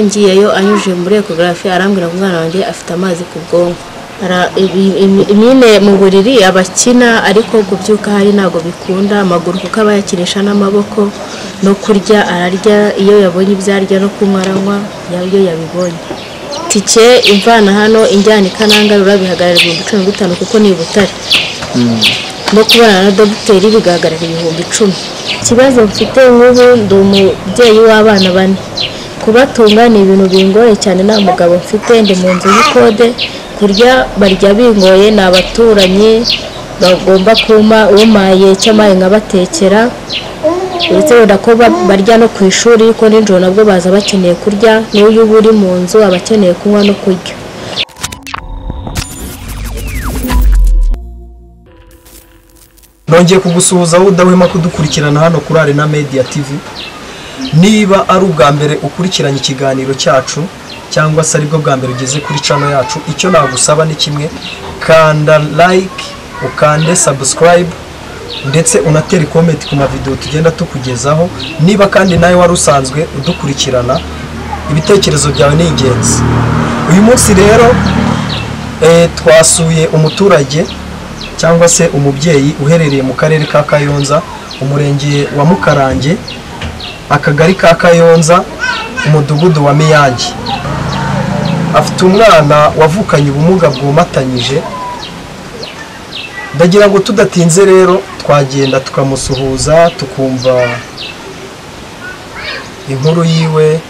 ngiyeyo anyuje muri ecography arambwira ngo umwana wanjye afite amazi ku bwonko. Imine mu buriri abakina ariko kubyuka hari ntago bikunda, amaguru kuko aba yakinisha n'amaboko, no kurya ararya iyo yabonye ibyarya no kunywa aranywa iyo yabibonye. Tike imvana hano injyana ikanangarura bihagarara 15,000 kuko ni Butare. No kubana na dogiteri bigahagarara 10,000. Ikibazo mfite nk'ubu ndi umubyeyi w'abana 4. Kubatunga ni ibintu bingoye cyane, nta mugabo mfite, ndi mu nzu y'ikode. Kurya barya bingoye, ni abaturanyi bagomba kuma umaye cyamaye nkabatekera, ndetse wenda ko barya no ku ishuri ko n'injoro nabwo baza bakeneye kurya, n'uyu buri mu nzu abakeneye kunywa no kurya. Nongeye kugusuhuza wowe udahwema kudukurikirana hano kuri Arena Media TV. Niba ari ubwa mbere ukurikiranye ikiganiro cyacu cyangwa se aribwo bwa mbere ugeze kuri channel yacu, icyo nagusaba ni kimwe: kanda like, ukande subscribe, ndetse unatere comment ku mavideo tugenda tukugezaho. Niba kandi nawe wari usanzwe udukurikirana, ibitekerezo byawe ni ingenzi. Uyu munsi rero twasuye umuturage cyangwa se umubyeyi uherereye mu karere ka Kayonza, umurenge wa Mukarange, akagari ka Kayonza, umudugudu wa Miyange. Afite umwana wavukanye ubumuga bwomatanyije. Ndagira ngo tudatinze rero twagenda tukamusuhuza, tukumva inkuru yiwe,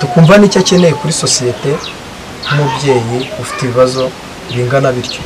tukumva n'icyo akeneye kuri sosiyete nk'umubyeyi ufite ibibazo bingana bityo.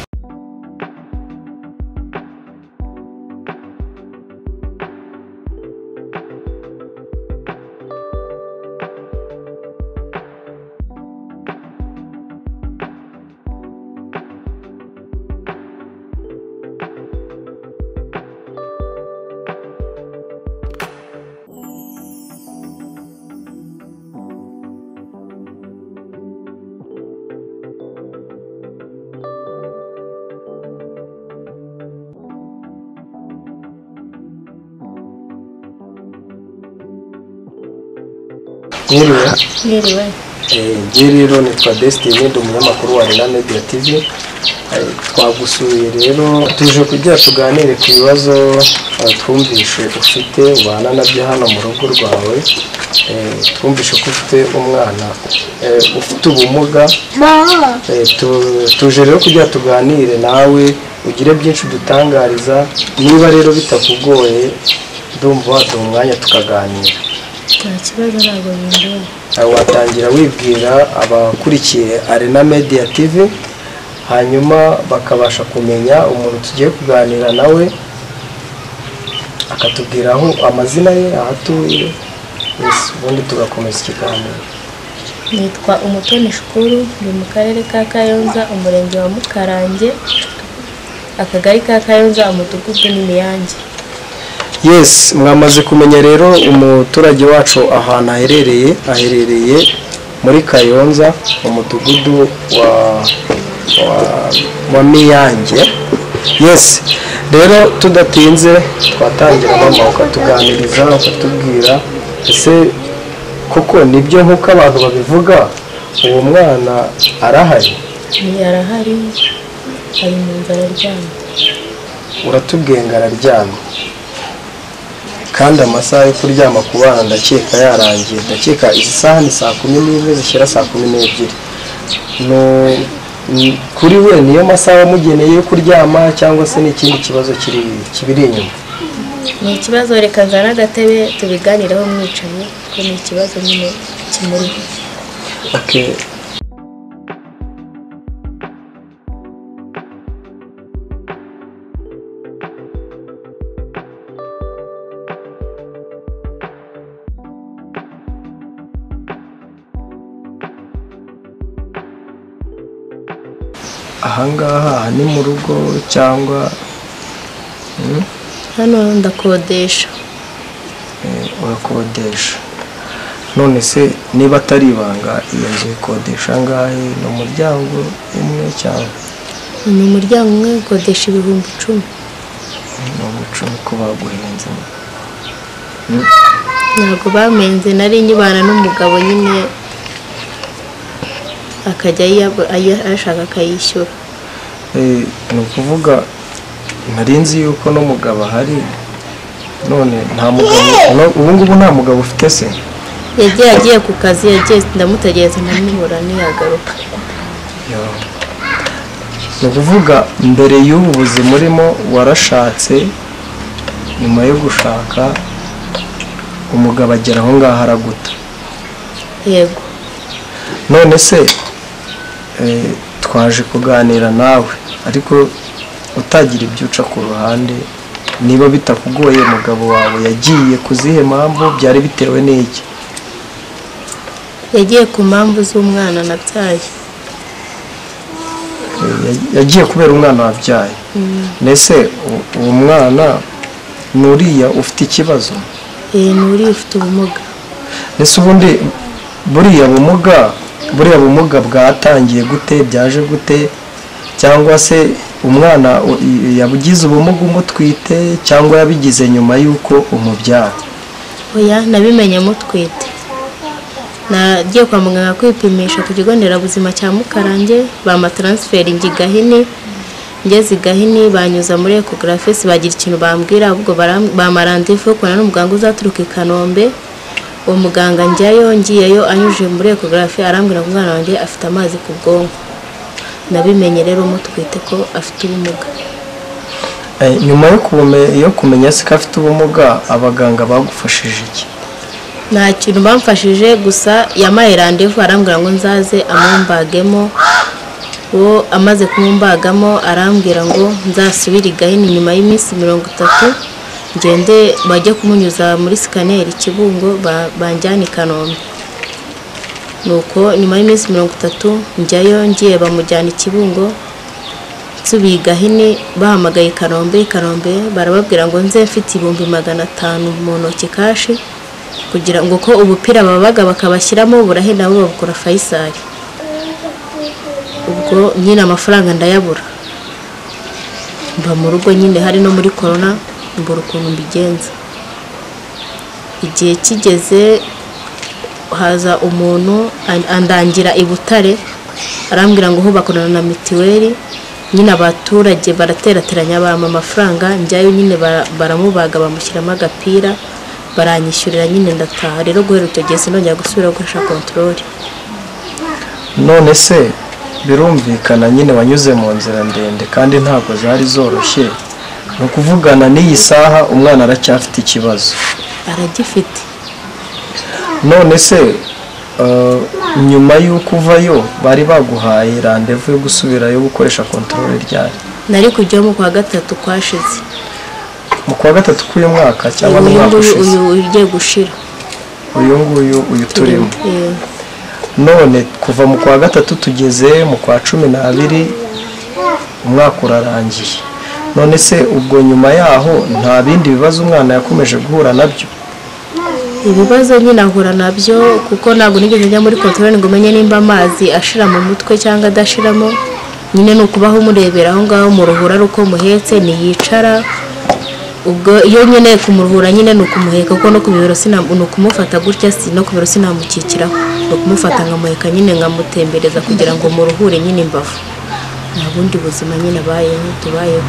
Mwiriwe. Rero nitwa Destiny, ndi umunyamakuru wa Arena Media TV. Twagusuye rero tuje kugira tuganire ku bibazo twumvishe ufite ubana nabyo hano mu rugo rwawe. Twumvishe ko ufite umwana ufite ubumuga. Tuje rero kugira tuganire nawe, ugire byinshi dutangariza. Niba rero bitakugoye, ndumva waduha umwanya tukaganira. Ikibazo ntabwo bindoye. Watangira wibwira abakurikiye Arena Media TV, hanyuma bakabasha kumenya umuntu tugiye kuganira nawe, akatubwiraho amazina ye, ahatuye, ubundi tugakomeza ikiganiro. Nitwa Umutoni Shukuru, ndi mu karere ka Kayonza, umurenge wa Mukarange, akagari ka Kayonza, umudugudu ni Miyange. Yes, mwamaze kumenya rero umuturage wacu ahantu aherereye muri Kayonza, umudugudu wa Miyange. Yes, rero tudatinze twatangira mama ukatuganiriza, ukatubwira ese koko nibyo nkuko abantu babivuga uwo mwana arahari? Arahari, ari mu nzara aryamye. Uratubwiye ngo araryamye, kandi amasaha yo kuryama ku bana ndakeka yarangiye. Ndakeka izi saha ni 11 zishyira 12. Kuri we niyo masaha wamugeneye yo kuryama cyangwa se n'ikindi kibazo kibiri inyuma? Ni ikibazo, reka nzana agatebe tubiganireho mwicaye, ko ni ikibazo nyine kimuri. Okay. Ahangaha ni mu rugo cyangwa hano ndakodesha? Urakodesha. None se niba atari ibanga, iyo nzu ikodesha angahe? Ni umuryango umwe cyangwa? Ni umuryango umwe, ukodesha 10,000. Ni 10,000 ko baguhenze. ntabwo bamenze, nari nyibana n'umugabo nyine akajya ashaka akayishyura. ni ukuvuga nari nzi yuko n'umugabo ahari, none nta mugabo ubu ngubu nta mugabo ufite se? Yagiye agiye ku kazi, yagiye ndamutegereza ndamubura ntiyagaruka. ni ukuvuga mbere y'ubu buzima urimo warashatse, nyuma yo gushaka umugabo agera aho ngaho araguta. Yego. none se twaje kuganira nawe ariko utagira ibyo uca ku ruhande, niba bitakugoye umugabo wawe yagiye ku zihe mpamvu, byari bitewe n'iki? Yagiye ku mpamvu z'umwana nabyaye. yagiye kubera umwana wabyaye. Nese uwo mwana nuriya ufite ikibazo? Nuriya ufite ubumuga. Nese ubundi buriya bumuga bwatangiye gute, byaje gute, cyangwa se umwana yabugize ubumuga umutwite cyangwa yabigize nyuma y'uko umubyara? Oya, nabimenye mutwite. Nagiye kwa muganga kwipimisha ku kigo nderabuzima cya Mukarange, bamatransferingi Gahini. Ngeze Gahini banyuza muri ecography, bagira ikintu bambwira, ahubwo bamarandifu kubona n'umuganga uzaturuka i Kanombe. Uwo muganga ngiyeyo anyuje muri ecography arambwira ngo umwana wanjye afite amazi ku bwonko. Nabimenye rero mutwite ko afite ubumuga. Nyuma yo kumenya se ko afite ubumuga, abaganga bagufashije iki? Nta kintu bamfashije, gusa yamaye randevu arambwira ngo nzaze amumbagemo. Uwo amaze kumumbagamo arambwira ngo nzasubire i Gahini nyuma y'iminsi 30, ngende bajye kumunyuza muri scanner Kibungo banjyana i Kanombe. Nuko nyuma y'iminsi 30 njyayo, ngiye bamujyana i Kibungo. Nsubiye i Gahini bahamagaye i Kanombe barababwira ngo nze mfite 500 mu ntoki kashi, kugira ngo ko ubupira babaga bakabashyiramo burahenda bo babukora Faisal. Ubwo nyine amafaranga ndayabura, mba mu rugo nyine hari no muri corona, mbura ukuntu mbigenza. Igihe kigeze haza umuntu andangira i Butare, arambwira ngo ho bakorana na mitiweli, nyine abaturage baraterateranya bama amafaranga, njyayo nyine baramubaga bamushyiramo agapira, baranyishyurira nyine ndataha. Rero guhera icyo gihe sinongera gusubira gukoresha control. None se birumvikana nyine wanyuze mu nzira ndende kandi ntabwo zari zoroshye, no kuvugana n'iyi saha umwana aracyafite ikibazo? Aragifite. None se nyuma y'uko uvayo bari baguhaye randevu yo gusubirayo gukoresha control ryari? Nari kujya mu kwa gatatu kwashize. Mu kwa gatatu k'uyu mwaka cyangwa mu mwaka ushize? Uyu ugiye gushira. uyu turimo. None kuva mu kwa gatatu tugeze mu kwa 12 umwaka urarangiye. None se ubwo nyuma yaho nta bindi bibazo umwana yakomeje guhura nabyo? Ibibazo nyine ahura nabyo, kuko ntabwo nigeze njya muri control ngo menye nimba amazi ashira mu mutwe cyangwa adashiramo. Nyine no kubaho murebera aho ngaho mu ruhura ruko muhetse niyicara. Ubwo iyo nyine kumuruhura nyine no kumuheka, kuko no kubibero no kumufata gutya, si no kubibero sinamukikiraho, no kumufata ngamuheka nyine ngamutembereza kugira ngo muruhure nyine imbavu. Nta bundi buzima nyine tubayeho.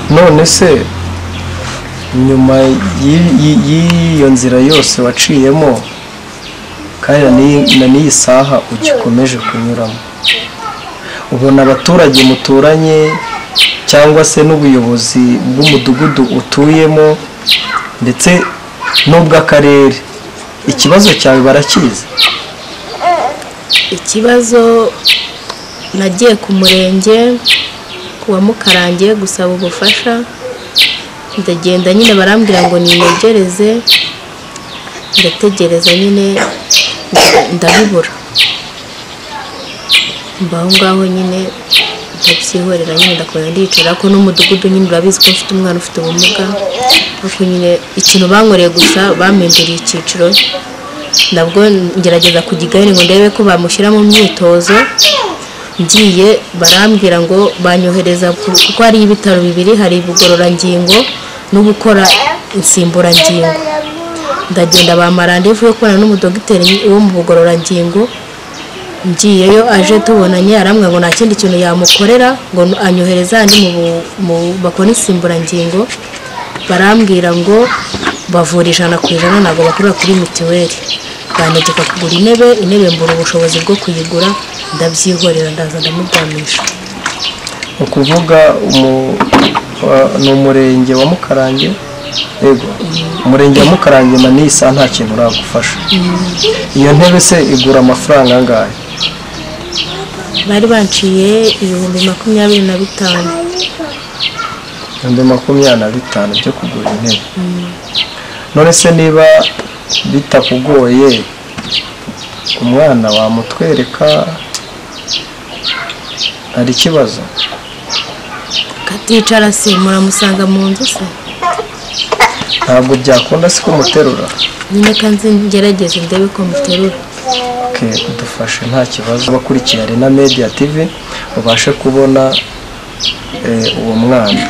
None se nyuma y'iyo nzira yose waciyemo kandi na n'iyi saha ugikomeje kunyuramo, ubona abaturage muturanye cyangwa se n'ubuyobozi bw'umudugudu utuyemo ndetse n'ubw'akarere, ikibazo cyawe barakizi? Ikibazo nagiye ku murenge wa Mukarange gusaba ubufasha, ndagenda nyine barambwira ngo ninegereze, ndategereza nyine ndabibura. Mbaho ngaho nyine ndabyihorera nyine ndakomeza ndicara, ko n'umudugudu nyine urabizi ko ufite umwana ufite ubumuga. Ariko nyine ikintu bankoreye gusa bampinduriye icyiciro, nabwo ngerageza kujya ngo ndebe ko bamushyira mu myitozo. Ngiye barambwira ngo banyohereza, kuko hari ibitaro bibiri, hari ubugororangingo n'ubukora insimburangingo. ndagenda bamarandevu yo kubona n'umudogiteri wo mu bugororangingo. Ngiyeyo aje tubonanye arambwira ngo nta kindi kintu yamukorera ngo anyohereza andi mu bakora insimburangingo. Barambwira ngo bavura 100% ntabwo bakorera kuri mituweli. Bantegeka kugura intebe mbura ubushobozi bwo kuyigura, ndabyihorera ndaza ndamuryamisha. ukuvuga ni umurenge wa Mukarange. Yego, umurenge wa Mukarange Manisa nta kintu uragufasha. Iyo ntebe se igura amafaranga angahe? Bari banciye 25,000. 25,000 byo kugura intebe. None se niba bitakugoye umwana wamutwereka, hari ikibazo? Katicara se muramusanga mu nzu se? Ntabwo byakunda se kumuterura? Nyine kanzi ngerageze ndebe ko muterura. Okay, udufashe nta kibazo. Bakurikiye Arena Media TV ubashe kubona uwo mwana.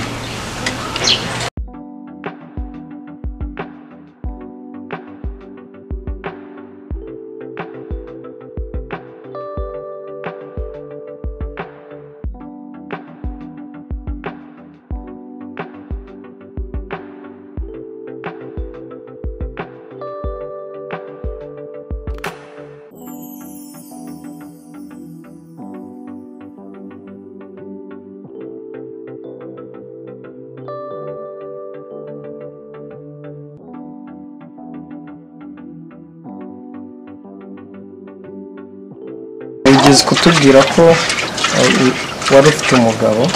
Ugeze kutubwira ko wari ufite umugabo,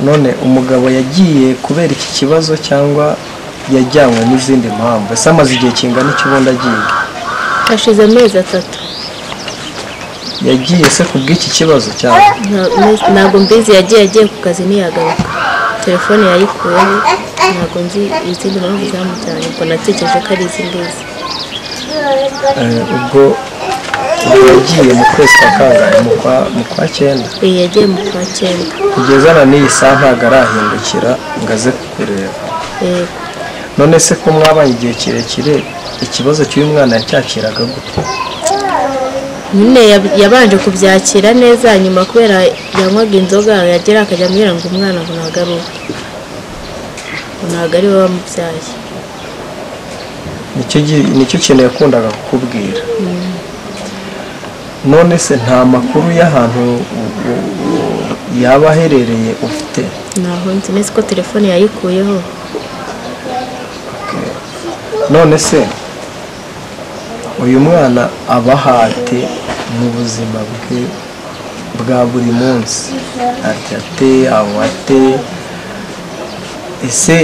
none umugabo yagiye kubera iki kibazo cyangwa yajyanywe n'izindi mpamvu? Ese amaze igihe kingana iki ubundi agiye? Hashize amezi 3. Yagiye se kubw'iki kibazo cyangwa? Ntabwo mbizi, yagiye ku kazi ntiyagaruka. Telefone yayikuyeho, ntabwo nzi izindi mpamvu zamujyanye, ubwo natekereje ko ari izi ngizi. Ubwo yagiye mu kwezi kwa kangahe? Mu kwa 9? Yagiye mu kwa 9. Kugeza na n'iyi saha ntabwo arahindukira ngo aze kukureba. None se ko mwabaye igihe kirekire, ikibazo cy'uyu mwana yacyakiraga gute? Nyine yabanje kubyakira neza, nyuma kubera yanywaga inzoga yagera akajya ambwira ngo umwana ngo ntabwo ari we wamubyaye. Nicyo kintu yakundaga kukubwira. None se nta makuru y'ahantu yaba aherereye ufite? Ntaho nzi, nzi ko telefone yayikuyeho. None se uyu mwana aba hate mu buzima bwe bwa buri munsi? Ate awate? Ese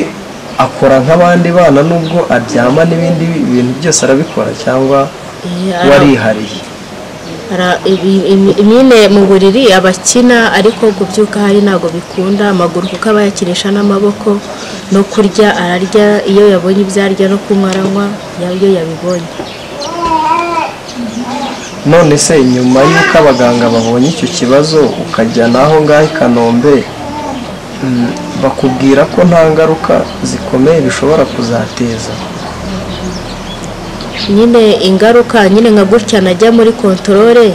akora nk'abandi bana nubwo aryama n'ibindi bintu byose arabikora cyangwa warihariye? Nyine mu buriri abakina, ariko kubyuka hari ntabwo bikunda. Amaguru kuko aba yakinisha n'amaboko, no kurya ararya iyo yabonye ibyo arya, no kunywa aranywa iyo yabibonye. None se nyuma y'uko abaganga babonye icyo kibazo ukajya naho ngaho i Kanombe, bakubwira ko nta ngaruka zikomeye bishobora kuzateza? Nyine ingaruka nyine nka gutya najya muri kontorore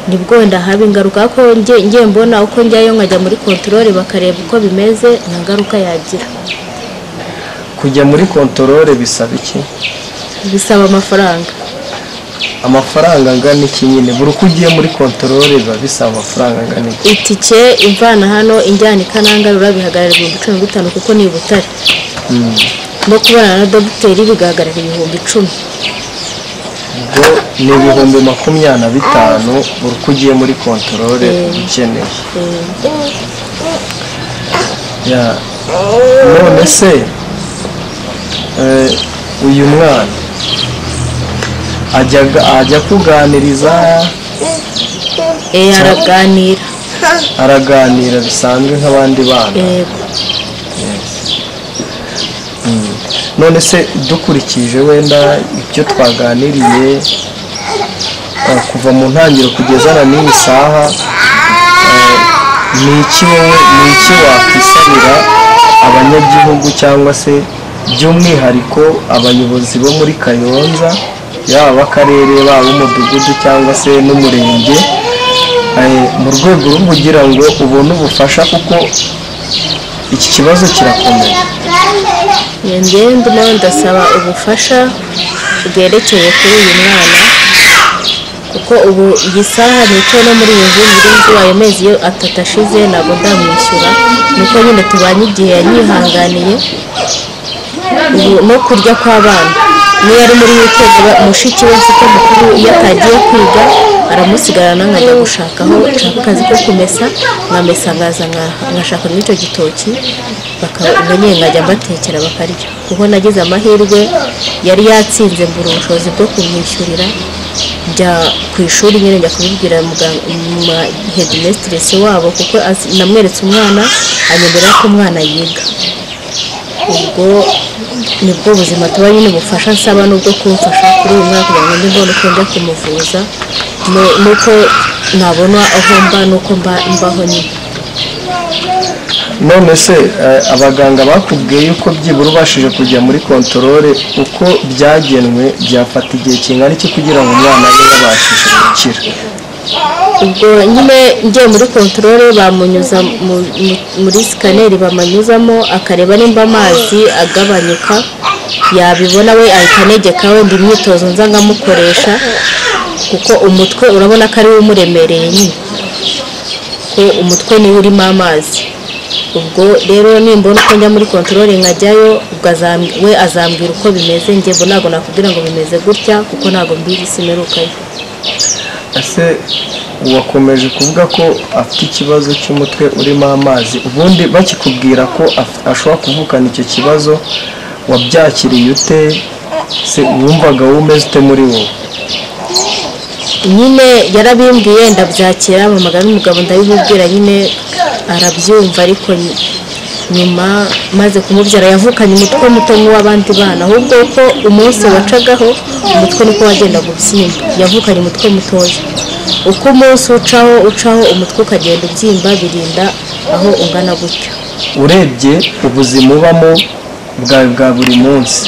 nibwo wenda haba ingaruka, ko ngiye mbona uko njyayo nkajya muri kontorore bakareba uko bimeze, nta ngaruka yagira. Kujya muri kontorore bisaba iki? Bisaba amafaranga. Amafaranga angana iki? Nyine buri uko ugiye muri kontorore biba bisaba amafaranga angana iki? Itike imvana hano injyana ikanangarura bihagarara 15,000 kuko ni Butare. No kubana na dogiteri bigahagarara 10,000. Ubwo ni 25,000 buri uko ugiye muri kontorore ukeneye. None se uyu mwana ajya kuganiriza? Araganira bisanzwe nk'abandi bana. None se dukurikije wenda ibyo twaganiriye kuva mu ntangiriro kugeza na n'iyi saha, ni iki wakwisabira abanyagihugu cyangwa se by'umwihariko abayobozi bo muri Kayonza yaba akarere baba umudugudu cyangwa se n'umurenge mu rwego rwo kugira ngo ubone ubufasha kuko iki kibazo kirakomeye. ndimo ndasaba ubufasha bwerekeye kuri uyu mwana kuko ubu iyi saha nicaye no muri iyi nzu wayo mezi yo atatu ashize ntabwo ndamwishyura nuko nyine tubanye igihe yanyihanganiye ubu no kurya kw'abana niyo ari muri weekend mushiki we mfite mukuru iyo atagiye kwiga aramusigarana nkajya gushakaho nshaka akazi ko kumesa nkamesa ngaza nkashaka n'icyo gitoki bakamenye nkajya mbatekera bakarya kuko nagize amahirwe yari yatsinze mbura ubushobozi bwo kumwishyurira njya ku ishuri nyine njya kubibwira headmistress wabo kuko namweretse umwana anyemera ko umwana yiga ubwo nibwo buzima tuba nyine bufasha nsaba n'ubwo kumfasha kuri uyu mwaka kugira ngo njye mbone uko njya kumuvuza nuko nabona aho mba nuko mbaho nyine. None se abaganga bakubwiye yuko byibura ubashije kujya muri kontorore uko byagenwe byafata igihe kingana iki kugira ngo umwana abe yabashije gukira? ubwo nyine ngiye muri kontorore bamunyuza muri sikaneri bamanyuzamo akareba nimba amazi agabanyuka yabibona we ahita anegeka wenda imyitozo nza ngamukoresha kuko umutwe urabona ko ari we umuremereye nyine ko umutwe niwe urimo amazi. ubwo rero nimbona uko njya muri kontorore nkajyayo ubwo we azambwira uko bimeze njye bo ntabwo nakubwira ngo bimeze gutya kuko ntabwo mbizi simerukayo. ese wakomeje kuvuga ko afite ikibazo cy'umutwe urimo amazi ubundi bakikubwira ko ashobora kuvukana icyo kibazo wabyakiriye ute se wumvaga umeze ute muri wowe? nyine yarabimbwiye ndabyakira mpamagara n'umugabo ndabimubwira nyine arabyumva ariko nyuma maze kumubyara yavukanye umutwe muto nk'uw'abandi bana ahubwo ko umunsi wacagaho umutwe niko wagenda gubyimba yavukanye umutwe mutoya uko umunsi ucaho umutwe ukagenda ubyimba birinda aho ungana gutyo. urebye ubuzima ubamo bwa buri munsi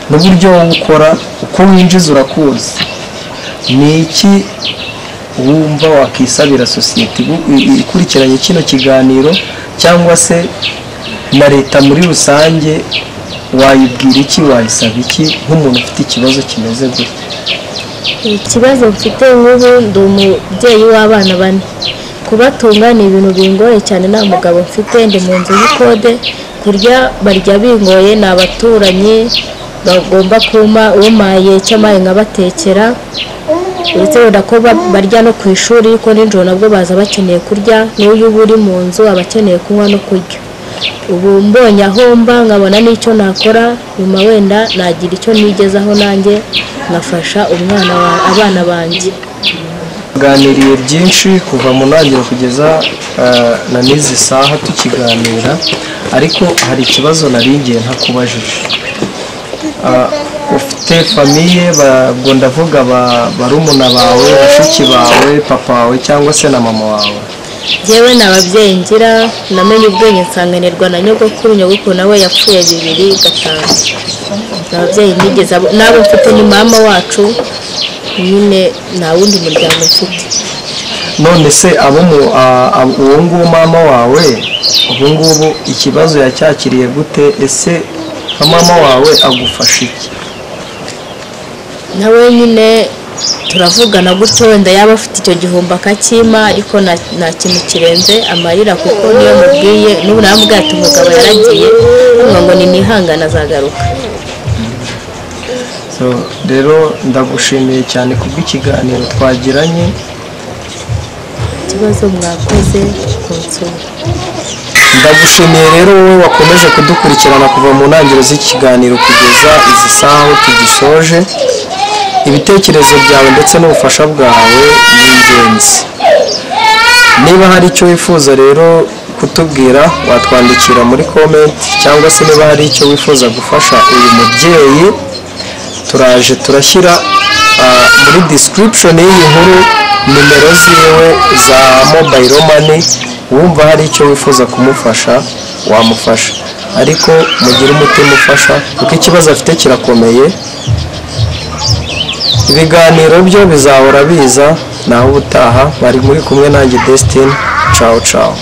n'uburyo wowe ukora uko winjiza urakuzi ni iki wumva wakisabira sosiyete ikurikiranye kino kiganiro cyangwa se na leta muri rusange wayibwira iki wayisaba iki nk'umuntu ufite ikibazo kimeze gutya? ikibazo mfite nk'ubu ndi umubyeyi w'abana 4 kubatunga ni ibintu bingoye cyane nta mugabo mfite ndi mu nzu y'ikode kurya barya bingoye ni abaturanyi bagomba kuma umaye cyamaye nkabatekera uretse wenda ko barya no ku ishuri ko n'ijoro nabwo baza bakeneye kurya n'uyu uri mu nzu abakeneye kunywa no kurya. ubu mbonye aho mba nkabona n'icyo nakora nyuma wenda nagira icyo nigezaho nanjye nkafasha abana banjye. tuganiriye byinshi kuva mu ntangiriro kugeza na n'izi saha tukiganira ariko hari ikibazo naringiye ntakubajije. ufite famiye ubwo ndavuga barumuna bawe bashiki bawe papa wawe cyangwa se na mama wawe? Jewe n'ababyeyi ngira namenye ubwenge nsanganirwa na nyogokuru nawe yapfuye 2005 n'ababyeyi nigeze nabo mfite ni mama wacu nyine nta wundi muryango mfite. none se uwo nguwo mama wawe ubu ngubu ikibazo yacyakiriye gute? ese mama wawe agufasha iki? nawe nyine turavugana gutyo wenda yaba afite icyo gihombo akakima ariko nta kintu kirenze amarira kuko niyo mubwiye n'ubu namubwiye ati umugabo yaragiye ngo ni nihangana azagaruka. rero ndagushimiye cyane kubw'ikiganiro twagiranye. ikibazo mwakoze kunsura. ndagushimiye rero wowe wakomeje kudukurikirana kuva mu ntangiriro z'ikiganiro kugeza izi saha aho tugisoje. ibitekerezo byawe ndetse n'ubufasha bwawe ni ingenzi. niba hari icyo wifuza rero kutubwira watwandikira muri comment cyangwa se niba hari icyo wifuza gufasha uyu mubyeyi turaje turashyira muri description y'iyi nkuru nimero ziwe za mobile money wumva hari icyo wifuza kumufasha wamufasha. ariko mugire umutima ufasha kuko ikibazo afite kirakomeye. Ibiganiro byo bizahora biza naho ubutaha. Bari muri kumwe nanjye Destiny. Ciao ciao.